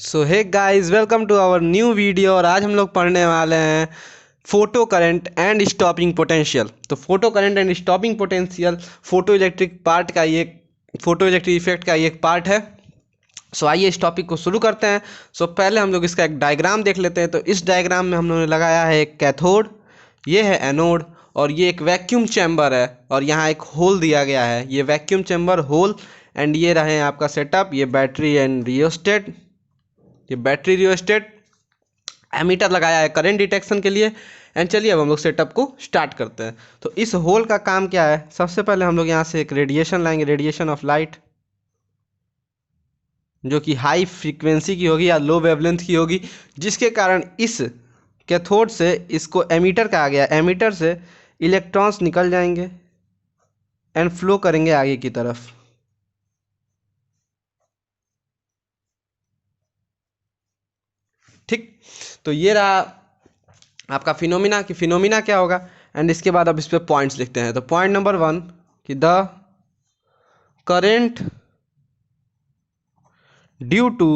So hey guys, welcome to our new video. और आज हम लोग पढ़ने वाले हैं photo current and stopping potential. तो photo current and stopping potential photo electric part का ये फोटो इलेक्ट्रिक इफेक्ट का ये एक पार्ट है। सो आइए इस टॉपिक को शुरू करते हैं। पहले हम लोग इसका एक डायग्राम देख लेते हैं। तो इस डायग्राम में हम लोगों ने लगाया है एक कैथोड, ये है एनोड, और ये एक वैक्यूम चैम्बर है और यहाँ एक होल दिया गया है। ये वैक्यूम चैम्बर, होल, एंड ये रहे आपका सेटअप। ये बैटरी एंड रियोस्टेट, ये बैटरी रियोस्टेट, एमीटर लगाया है करंट डिटेक्शन के लिए। एंड चलिए अब हम लोग सेटअप को स्टार्ट करते हैं। तो इस होल का काम क्या है? सबसे पहले हम लोग यहाँ से एक रेडिएशन लाएंगे, रेडिएशन ऑफ लाइट, जो कि हाई फ्रीक्वेंसी की होगी या लो वेवलेंथ की होगी, जिसके कारण इस कैथोड से इसको एमीटर कहा गया। एमीटर से इलेक्ट्रॉन्स निकल जाएंगे एंड फ्लो करेंगे आगे की तरफ। ठीक, तो ये रहा आपका फिनोमिना कि फिनोमिना क्या होगा। एंड इसके बाद अब इस पर पॉइंट्स लिखते हैं। तो पॉइंट नंबर 1 कि the current due to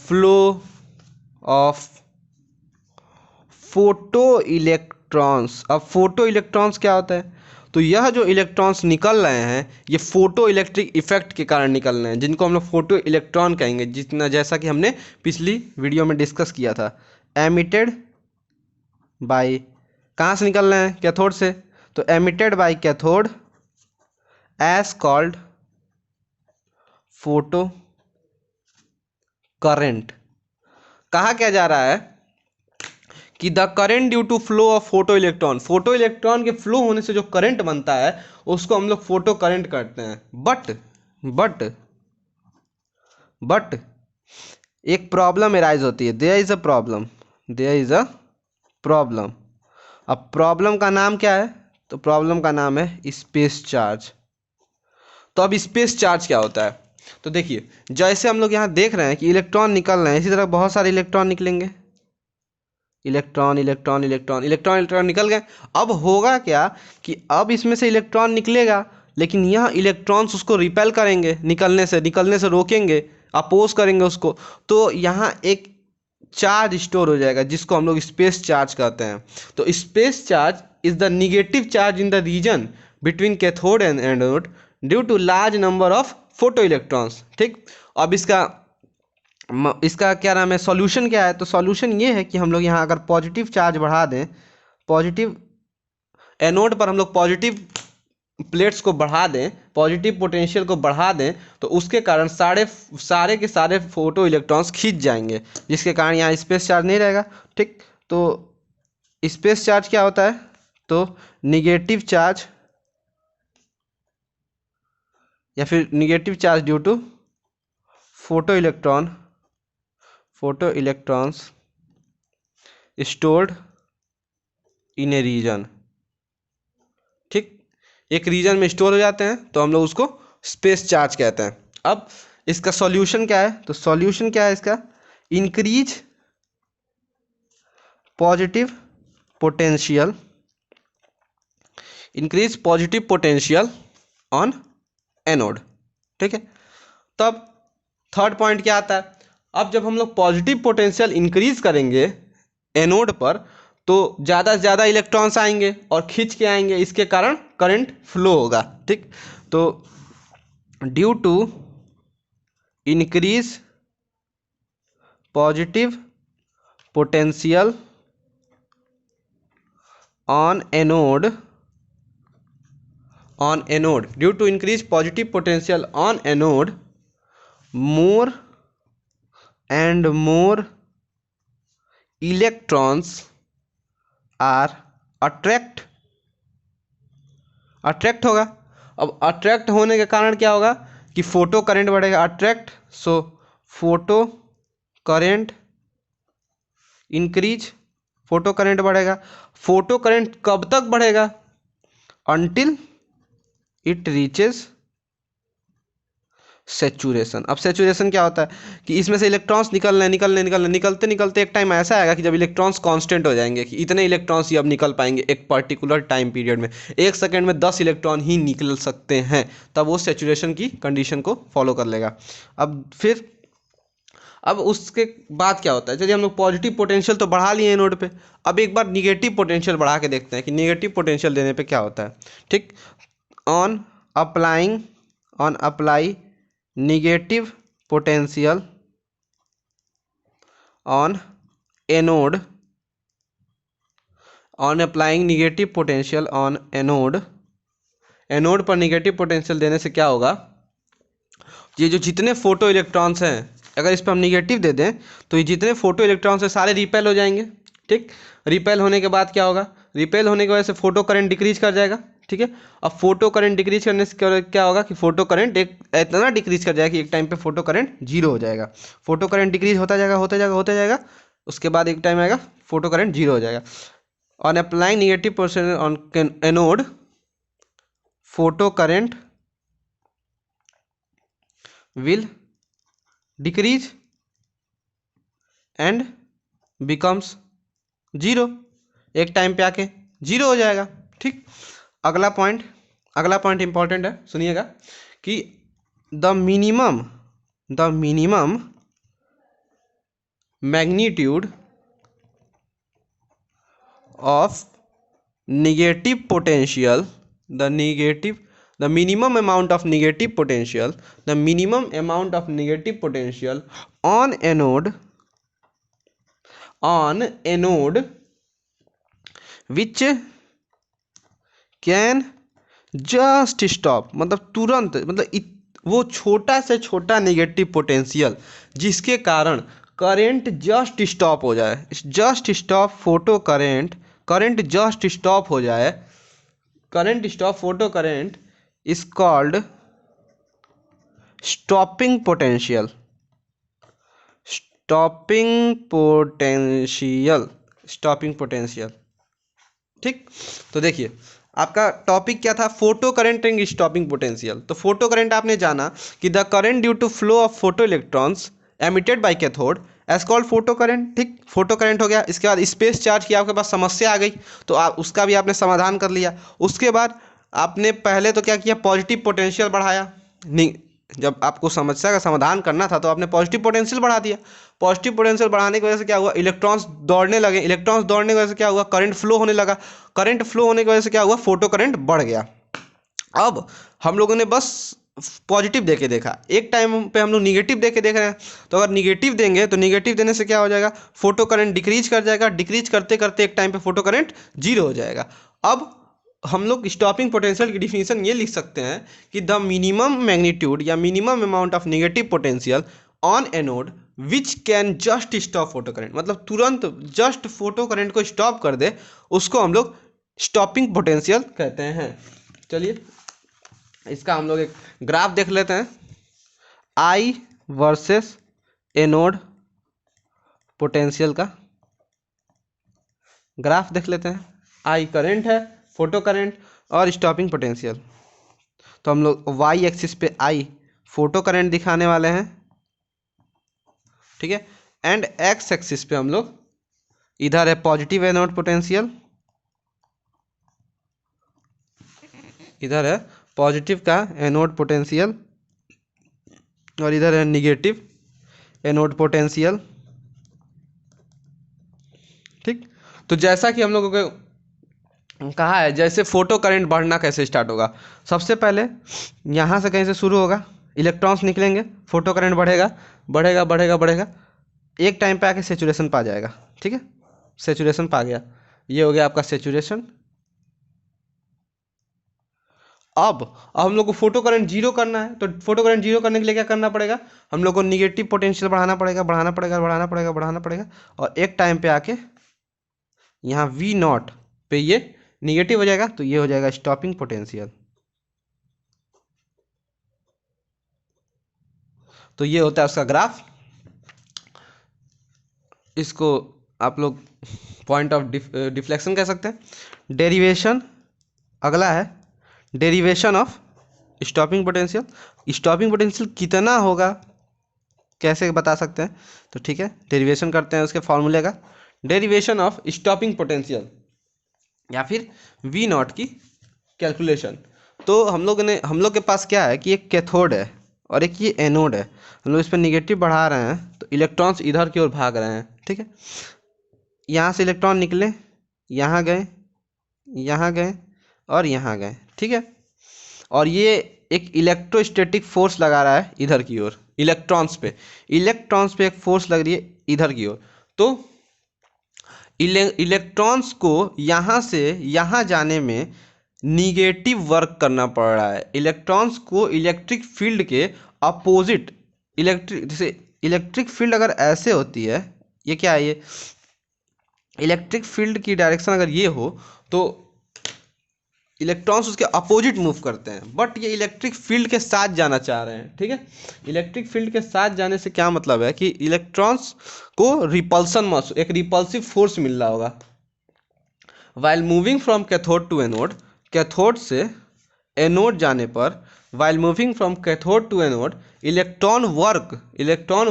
flow of photo electrons. अब फोटो इलेक्ट्रॉन्स क्या होता है? तो यह जो इलेक्ट्रॉन्स निकल रहे हैं ये फोटो इलेक्ट्रिक इफेक्ट के कारण निकल रहे हैं, जिनको हम लोग फोटो इलेक्ट्रॉन कहेंगे, जितना जैसा कि हमने पिछली वीडियो में डिस्कस किया था। एमिटेड बाय, कहाँ से निकल रहे हैं? कैथोड से। तो emitted by cathode as called photo current. कहा क्या जा रहा है कि the current due to flow of photo electron, photo electron के फ्लो होने से जो करंट बनता है उसको हम लोग फोटो करंट कहते हैं। बट बट एक प्रॉब्लम एराइज होती है। There is a problem, there is a problem. अब प्रॉब्लम का नाम क्या है? तो प्रॉब्लम का नाम है स्पेस चार्ज। तो अब स्पेस चार्ज क्या होता है? तो देखिए, जैसे हम लोग यहाँ देख रहे हैं कि इलेक्ट्रॉन निकल रहे हैं, इसी तरह बहुत सारे इलेक्ट्रॉन निकलेंगे। Electron electron electron electron electron निकल गए। अब होगा क्या कि अब इसमें से इलेक्ट्रॉन निकलेगा, लेकिन यह इलेक्ट्रॉन्स उसको रिपेल करेंगे, निकलने से रोकेंगे, अपोज करेंगे उसको। तो यहाँ एक चार्ज स्टोर हो जाएगा, जिसको हम लोग स्पेस चार्ज कहते हैं। तो space charge is the negative charge in the region between cathode and anode due to large number of photo electrons. ठीक, अब इसका क्या नाम है, सॉल्यूशन क्या है? तो सॉल्यूशन ये है कि हम लोग यहाँ अगर पॉजिटिव चार्ज बढ़ा दें, पॉजिटिव एनोड पर हम लोग पॉजिटिव प्लेट्स को बढ़ा दें, पॉजिटिव पोटेंशियल को बढ़ा दें, तो उसके कारण सारे के सारे फोटो इलेक्ट्रॉन्स खींच जाएंगे, जिसके कारण यहाँ स्पेस चार्ज नहीं रहेगा। ठीक, तो स्पेस चार्ज क्या होता है? तो निगेटिव चार्ज या फिर negative charge due to photo electrons stored in a region. ठीक, एक रीजन में स्टोर हो जाते हैं तो हम लोग उसको स्पेस चार्ज कहते हैं। अब इसका सॉल्यूशन क्या है? तो सॉल्यूशन क्या है इसका? Increase positive potential, increase positive potential on anode. ठीक है, तब थर्ड पॉइंट क्या आता है? अब जब हम लोग पॉजिटिव पोटेंशियल इंक्रीज करेंगे एनोड पर, तो ज़्यादा से ज़्यादा इलेक्ट्रॉन्स आएंगे और खींच के आएंगे, इसके कारण करंट फ्लो होगा। ठीक, तो due to increase positive potential on anode, due to increase positive potential on anode, more and more electrons are attract होगा। अब अट्रैक्ट होने के कारण क्या होगा कि फोटो करंट बढ़ेगा। Attract, so photo current increase, photo current बढ़ेगा। फोटो करंट कब तक बढ़ेगा? Until it reaches saturation. अब सेचुरेशन क्या होता है कि इसमें से इलेक्ट्रॉन्स निकलते निकलते एक टाइम ऐसा आएगा कि जब इलेक्ट्रॉन्स कांस्टेंट हो जाएंगे कि इतने इलेक्ट्रॉन्स ही अब निकल पाएंगे एक पर्टिकुलर टाइम पीरियड में, 1 सेकेंड में 10 इलेक्ट्रॉन ही निकल सकते हैं, तब वो सेचुरेशन की कंडीशन को फॉलो कर लेगा। अब उसके बाद क्या होता है, चलिए हम लोग पॉजिटिव पोटेंशियल तो बढ़ा लिए हैं नोड पे, अब एक बार निगेटिव पोटेंशियल बढ़ा के देखते हैं कि निगेटिव पोटेंशियल देने पे क्या होता है। ठीक, on apply negative potential on anode, on applying negative potential on anode, anode पर निगेटिव पोटेंशियल देने से क्या होगा, ये जो जितने फोटो इलेक्ट्रॉन्स हैं अगर इस पर हम निगेटिव दे दें तो ये जितने फोटो इलेक्ट्रॉन्स हैं सारे रिपेल हो जाएंगे। ठीक, रिपेल होने के बाद क्या होगा, रिपेल होने की वजह से फोटो करंट डिक्रीज कर जाएगा। ठीक है, अब फोटो करंट डिक्रीज करने से क्या होगा कि फोटो करंट एक इतना डिक्रीज कर जाएगा कि एक टाइम पे फोटो करंट जीरो हो जाएगा। फोटो करंट डिक्रीज होता जाएगा, उसके बाद एक टाइम आएगा फोटो करंट जीरो हो जाएगा। On applying negative potential on anode, photo current will decrease and becomes zero, एक टाइम पे आके जीरो हो जाएगा। ठीक, अगला पॉइंट इंपॉर्टेंट है, सुनिएगा कि the minimum magnitude of negative potential, the minimum amount of negative potential on anode which can just stop, मतलब तुरंत, मतलब वो छोटा से छोटा नेगेटिव पोटेंशियल जिसके कारण करंट जस्ट स्टॉप हो जाए, just stop photo current just stop हो जाए, current stop photo current is called stopping potential. ठीक, तो देखिए आपका टॉपिक क्या था, photo current and stopping potential. तो फोटो करंट आपने जाना कि the current due to flow of photo electrons emitted by cathode as called photo current. ठीक, फोटो करंट हो गया। इसके बाद स्पेस चार्ज की आपके पास समस्या आ गई तो आप उसका भी आपने समाधान कर लिया। उसके बाद आपने पहले तो क्या किया, पॉजिटिव पोटेंशियल बढ़ाया। नहीं, जब आपको समस्या का समाधान करना था तो आपने पॉजिटिव पोटेंशियल बढ़ा दिया। पॉजिटिव पोटेंशियल बढ़ाने की वजह से क्या हुआ, इलेक्ट्रॉन्स दौड़ने लगे। इलेक्ट्रॉन्स दौड़ने की वजह से क्या हुआ, करंट फ्लो होने लगा। करंट फ्लो होने की वजह से क्या हुआ, फोटो करंट बढ़ गया। अब हम लोगों ने बस पॉजिटिव देके देखा, एक टाइम पे हम लोग निगेटिव देके देख रहे हैं। तो अगर निगेटिव देंगे तो निगेटिव देने से क्या हो जाएगा, फोटो करंट डिक्रीज कर जाएगा। डिक्रीज करते करते एक टाइम पे फोटो करंट जीरो हो जाएगा। अब हम लोग स्टॉपिंग पोटेंशियल की डिफिनीशन ये लिख सकते हैं कि द मिनिमम मैग्नीट्यूड या minimum amount of negative potential on anode which can just stop photo current, मतलब तुरंत जस्ट फोटो करंट को स्टॉप कर दे, उसको हम लोग स्टॉपिंग पोटेंशियल कहते हैं। चलिए इसका हम लोग एक ग्राफ देख लेते हैं, आई वर्सेस एनोड पोटेंशियल का ग्राफ देख लेते हैं। आई करंट है, फोटो करंट और स्टॉपिंग पोटेंशियल। तो हम लोग वाई एक्सिस पे आई फोटो करंट दिखाने वाले हैं, ठीक है, एंड एक्स एक्सिस पे हम लोग इधर है पॉजिटिव एनोड पोटेंशियल, इधर है पॉजिटिव का एनोड पोटेंशियल और इधर है निगेटिव एनोड पोटेंशियल। ठीक, तो जैसा कि हम लोगों को कहा है, जैसे फोटो करंट बढ़ना कैसे स्टार्ट होगा, सबसे पहले यहाँ से कहीं से शुरू होगा, इलेक्ट्रॉन्स निकलेंगे, फोटो करंट बढ़ेगा बढ़ेगा बढ़ेगा बढ़ेगा, एक टाइम पे आके सेचुरेशन पा जाएगा। ठीक है, सेचुरेशन पा गया, ये हो गया आपका सेचुरेशन। अब हम लोग को फोटो करंट जीरो करना है, तो फोटो करंट जीरो करने के लिए क्या करना पड़ेगा, हम लोग को निगेटिव पोटेंशियल बढ़ाना पड़ेगा और एक टाइम पे आके यहाँ वी नॉट पे ये निगेटिव हो जाएगा, तो ये हो जाएगा स्टॉपिंग पोटेंशियल। तो ये होता है उसका ग्राफ। इसको आप लोग पॉइंट ऑफ डिफ्लेक्शन कह सकते हैं। डेरिवेशन अगला है, derivation of stopping potential. Stopping potential कितना होगा कैसे बता सकते हैं? तो ठीक है, डेरिवेशन करते हैं उसके फॉर्मूले का। डेरिवेशन ऑफ स्टॉपिंग पोटेंशियल या फिर वी नॉट की कैलकुलेशन। तो हम लोग के पास क्या है कि एक कैथोड है और एक ये एनोड है। हम लोग इस पर निगेटिव बढ़ा रहे हैं तो इलेक्ट्रॉन्स इधर की ओर भाग रहे हैं। ठीक है, यहाँ से इलेक्ट्रॉन निकले, यहाँ गए, यहाँ गए और यहाँ गए। ठीक है, और ये एक इलेक्ट्रोस्टैटिक फोर्स लगा रहा है इधर की ओर इलेक्ट्रॉन्स पे एक फोर्स लग रही है इधर की ओर। तो इलेक्ट्रॉन्स को यहाँ से यहाँ जाने में निगेटिव वर्क करना पड़ रहा है। इलेक्ट्रॉन्स को इलेक्ट्रिक फील्ड के अपोजिट जैसे इलेक्ट्रिक फील्ड अगर ऐसे होती है, ये क्या है, ये इलेक्ट्रिक फील्ड की डायरेक्शन अगर ये हो तो इलेक्ट्रॉन्स उसके अपोजिट मूव करते हैं, बट ये इलेक्ट्रिक फील्ड के साथ जाना चाह रहे हैं। ठीक है, इलेक्ट्रिक फील्ड के साथ जाने से क्या मतलब है कि इलेक्ट्रॉन्स को रिपल्सन एक रिपल्सिव फोर्स मिल रहा होगा while moving from cathode to anode. Cathode से एनोड जाने पर while moving from cathode to anode electron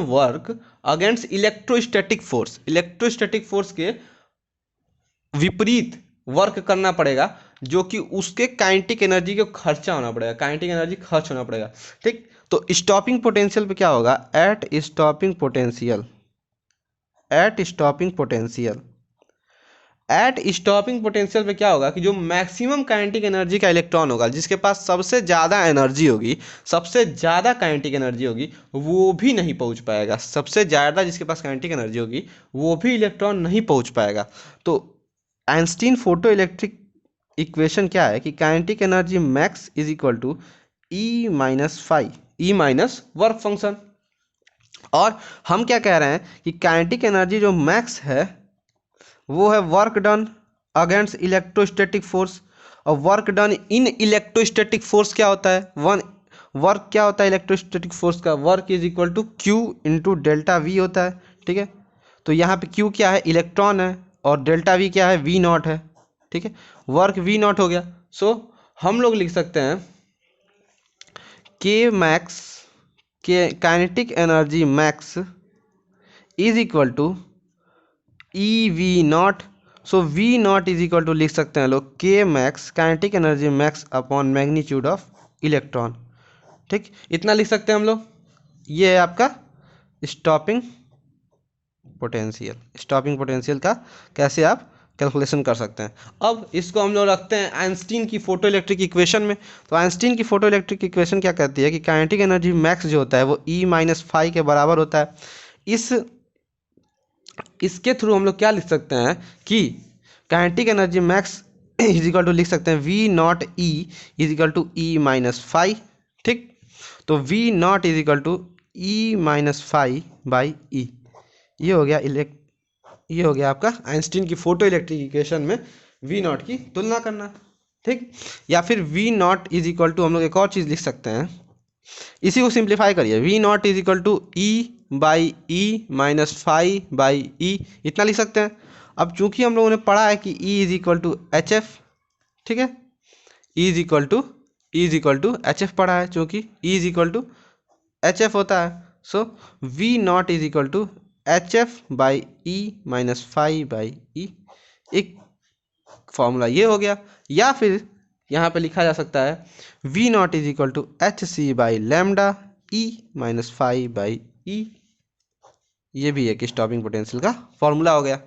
work against electrostatic force के विपरीत वर्क करना पड़ेगा, जो कि उसके काइनेटिक एनर्जी को खर्च होना पड़ेगा। ठीक, तो स्टॉपिंग पोटेंशियल पे क्या होगा, एट स्टॉपिंग पोटेंशियल पे क्या होगा कि जो मैक्सिमम काइनेटिक एनर्जी का इलेक्ट्रॉन होगा, जिसके पास सबसे ज़्यादा एनर्जी होगी, सबसे ज़्यादा काइनेटिक एनर्जी होगी, वो भी नहीं पहुंच पाएगा। सबसे ज़्यादा जिसके पास काइनेटिक एनर्जी होगी वो भी इलेक्ट्रॉन नहीं पहुंच पाएगा। तो आइंस्टीन फोटो इलेक्ट्रिक इक्वेशन क्या है कि kinetic energy max is equal to E minus work function. और हम क्या कह रहे हैं कि काइनेटिक एनर्जी जो मैक्स है वो है work done against electrostatic force. और work done in electrostatic force क्या होता है, वर्क क्या होता है इलेक्ट्रोस्टैटिक फोर्स का, work is equal to Q into delta V होता है। ठीक है, तो यहाँ पे क्यू क्या है, इलेक्ट्रॉन है, और डेल्टा वी क्या है, वी नॉट है। ठीक है, वर्क वी नॉट हो गया। सो हम लोग लिख सकते हैं के मैक्स के kinetic energy max is equal to E V naught. So V naught is equal to लिख सकते हैं लोग के max kinetic energy max upon magnitude of electron. ठीक, इतना लिख सकते हैं हम लोग। ये है आपका स्टॉपिंग पोटेंशियल का कैसे आप कैलकुलेशन कर सकते हैं। अब इसको हम लोग रखते हैं आइंस्टीन की फोटो इलेक्ट्रिक इक्वेशन में। तो आइंस्टीन की फोटो इलेक्ट्रिक इक्वेशन क्या कहती है कि काइनेटिक एनर्जी मैक्स जो होता है वो ई माइनस फाई के बराबर होता है। इसके थ्रू हम लोग क्या लिख सकते हैं कि kinetic energy max is equal to लिख सकते हैं V naught E is equal to E minus phi. ठीक, तो V naught is equal to E minus phi by E. ये हो गया आपका आइंस्टीन की फोटो इलेक्ट्रिक इक्वेशन में वी नॉट की तुलना करना। ठीक, या फिर V naught is equal to हम लोग एक और चीज़ लिख सकते हैं, इसी को सिंप्लीफाई करिए, V naught is equal to E by E minus phi by E, इतना लिख सकते हैं। अब चूंकि हम लोगों ने पढ़ा है कि E is equal to H F, ठीक है, E is equal to H F पढ़ा है, चूंकि E is equal to H F होता है। So V naught is equal to H F by E minus phi by E, एक formula ये हो गया। या फिर यहाँ पे लिखा जा सकता है V naught is equal to H C by lambda E minus phi by E, ये भी एक स्टॉपिंग पोटेंशियल का फॉर्मूला हो गया।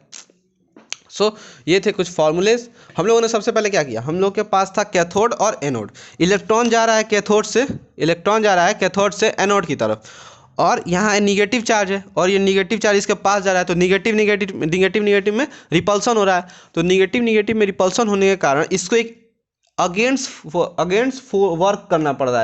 सो ये थे कुछ फॉर्मूलेज। हम लोगों ने सबसे पहले क्या किया, हम लोग के पास था कैथोड और एनोड। इलेक्ट्रॉन जा रहा है कैथोड से एनोड की तरफ, और यहाँ निगेटिव चार्ज है और ये निगेटिव चार्ज इसके पास जा रहा है, तो निगेटिव में रिपल्सन हो रहा है। तो निगेटिव में रिपल्सन होने के कारण इसको एक अगेंस्ट वर्क करना पड़ रहा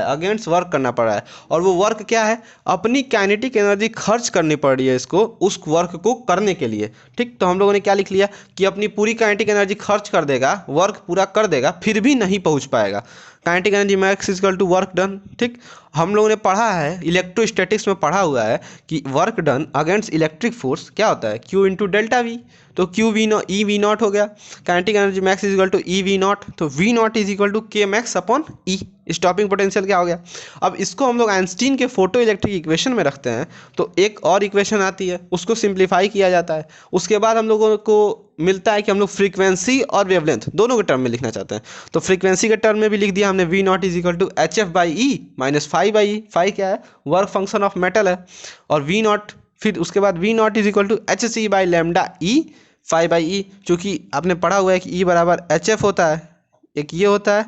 है। और वो वर्क क्या है, अपनी काइनेटिक एनर्जी खर्च करनी पड़ रही है इसको उस वर्क को करने के लिए। ठीक, तो हम लोगों ने क्या लिख लिया कि अपनी पूरी काइनेटिक एनर्जी खर्च कर देगा, वर्क पूरा कर देगा, फिर भी नहीं पहुंच पाएगा। Kinetic energy max equal to work done. ठीक, हम लोगों ने पढ़ा है इलेक्ट्रोस्टैटिक्स में पढ़ा हुआ है कि work done against electric force क्या होता है, क्यू इंटू डेल्टा वी। तो Q V naught E V naught हो गया, kinetic energy max is equal to E V naught, तो V naught is equal to K max upon E, stopping potential क्या हो गया। अब इसको हम लोग आइंस्टीन के फोटो इलेक्ट्रिक इक्वेशन में रखते हैं तो एक और इक्वेशन आती है, उसको सिंप्लीफाई किया जाता है। उसके बाद हम लोगों को मिलता है कि हम लोग फ्रीक्वेंसी और वेवलेंथ दोनों के टर्म में लिखना चाहते हैं। तो फ्रीक्वेंसी के टर्म में भी लिख दिया हमने V naught is equal to H F by E minus phi by E. Phi क्या है, वर्क फंक्शन ऑफ मेटल है। और वी नॉट, फिर उसके बाद V naught is equal to H C by lambda E phi by E, चूँकि आपने पढ़ा हुआ है कि ई बराबर एच एफ होता है, एक ये होता है,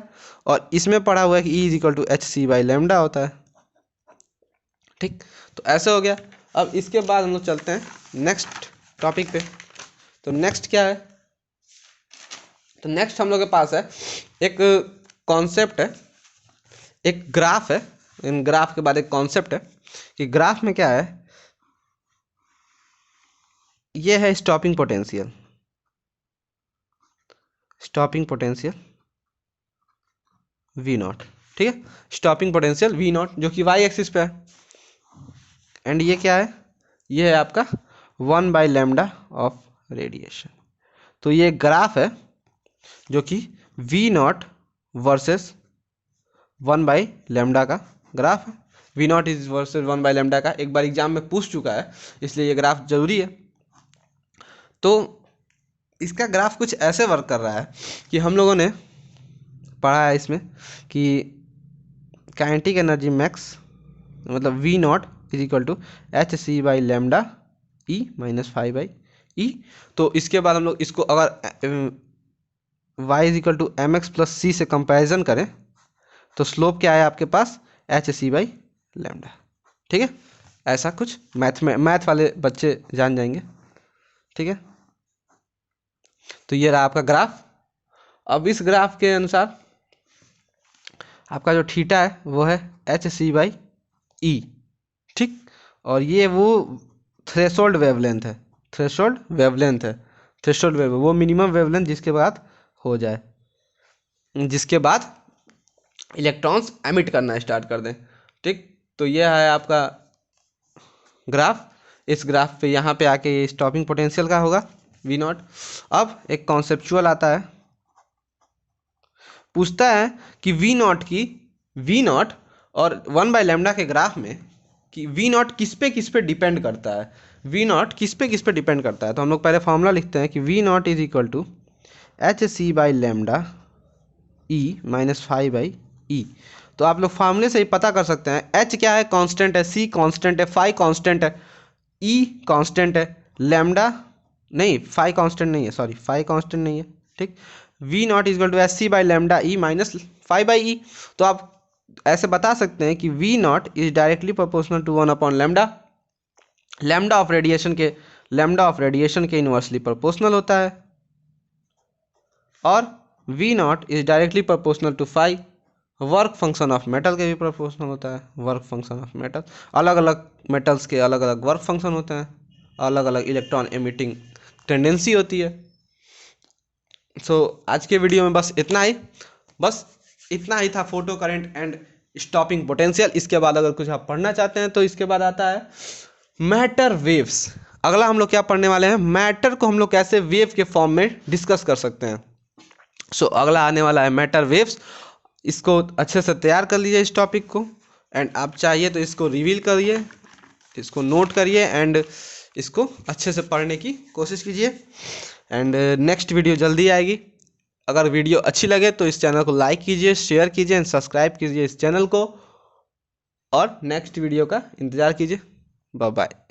और इसमें पढ़ा हुआ है कि E is equal to H C by lambda होता है। ठीक, तो ऐसे हो गया। अब इसके बाद हम लोग चलते हैं नेक्स्ट टॉपिक पे। तो नेक्स्ट क्या है, तो नेक्स्ट हम लोग के पास है एक कॉन्सेप्ट है, एक ग्राफ है। इन ग्राफ के बाद एक कॉन्सेप्ट है कि ग्राफ में क्या है, ये है stopping potential. Stopping potential V naught, ठीक है, स्टॉपिंग पोटेंशियल वी नॉट जो कि वाई एक्सिस पे है। एंड ये क्या है, ये है आपका 1 बाई लेमडा ऑफ रेडिएशन। तो ये ग्राफ है जो कि V naught versus 1 by lambda का ग्राफ है। V naught is versus 1 by lambda का एक बार एग्जाम में पूछ चुका है, इसलिए ये ग्राफ जरूरी है। तो इसका ग्राफ कुछ ऐसे वर्क कर रहा है कि हम लोगों ने पढ़ा है इसमें कि काइनेटिक एनर्जी मैक्स मतलब V naught is equal to H C by lambda E minus five by E. तो इसके बाद हम लोग इसको अगर y is equal to M X plus C से कंपैरिजन करें तो स्लोप क्या है आपके पास, एच सी बाई लेमडा। ठीक है, ऐसा कुछ मैथ वाले बच्चे जान जाएंगे। ठीक है, तो ये रहा आपका ग्राफ। अब इस ग्राफ के अनुसार आपका जो थीटा है वो है एच सी बाई ई। ठीक, और ये वो थ्रेशोल्ड वेवलेंथ है, थ्रेशोल्ड वेवलेंथ है, थ्रेशोल्ड वेव वो मिनिमम वेवलेंथ जिसके बाद हो जाए, जिसके बाद इलेक्ट्रॉन्स एमिट करना स्टार्ट कर दें। ठीक, तो ये है आपका ग्राफ। इस ग्राफ पे यहाँ पे आके ये स्टॉपिंग पोटेंशियल का होगा वी नॉट। अब एक कॉन्सेप्चुअल आता है, पूछता है कि वी नॉट और 1 बाई लेमडा के ग्राफ में कि वी नॉट किस पे डिपेंड करता है, वी नॉट किस पे डिपेंड करता है। तो हम लोग पहले फॉर्मूला लिखते हैं कि V naught is equal to H C by lambda E minus five by E. तो आप लोग फार्मूले से ही पता कर सकते हैं, एच क्या है, कांस्टेंट है, सी कांस्टेंट है, फाई कांस्टेंट है, ई कांस्टेंट है, लेमडा नहीं, फाई कांस्टेंट नहीं है, सॉरी फाई कांस्टेंट नहीं है। ठीक, V naught is equal to H C by lambda E minus five by E. तो आप ऐसे बता सकते हैं कि V naught is directly proportional to 1 upon lambda. Lambda of radiation के इनवर्सली प्रोपोर्शनल होता है, और V naught is directly proportional to phi. Work function of metal के भी प्रोपोर्शनल होता है, वर्क फंक्शन ऑफ मेटल, अलग अलग मेटल्स के अलग अलग वर्क फंक्शन होते हैं, अलग अलग इलेक्ट्रॉन एमिटिंग टेंडेंसी होती है। सो आज के वीडियो में बस इतना ही था, photo current and stopping potential. इसके बाद अगर कुछ आप पढ़ना चाहते हैं तो इसके बाद आता है मैटर वेव्स। अगला हम लोग क्या पढ़ने वाले हैं, मैटर को हम लोग कैसे वेव के फॉर्म में डिस्कस कर सकते हैं। सो अगला आने वाला है मैटर वेव्स। इसको अच्छे से तैयार कर लीजिए इस टॉपिक को, एंड आप चाहिए तो इसको रिवील करिए, इसको नोट करिए, एंड इसको अच्छे से पढ़ने की कोशिश कीजिए। एंड नेक्स्ट वीडियो जल्दी आएगी। अगर वीडियो अच्छी लगे तो इस चैनल को लाइक कीजिए, शेयर कीजिए एंड सब्सक्राइब कीजिए इस चैनल को, और नेक्स्ट वीडियो का इंतज़ार कीजिए। Bye bye.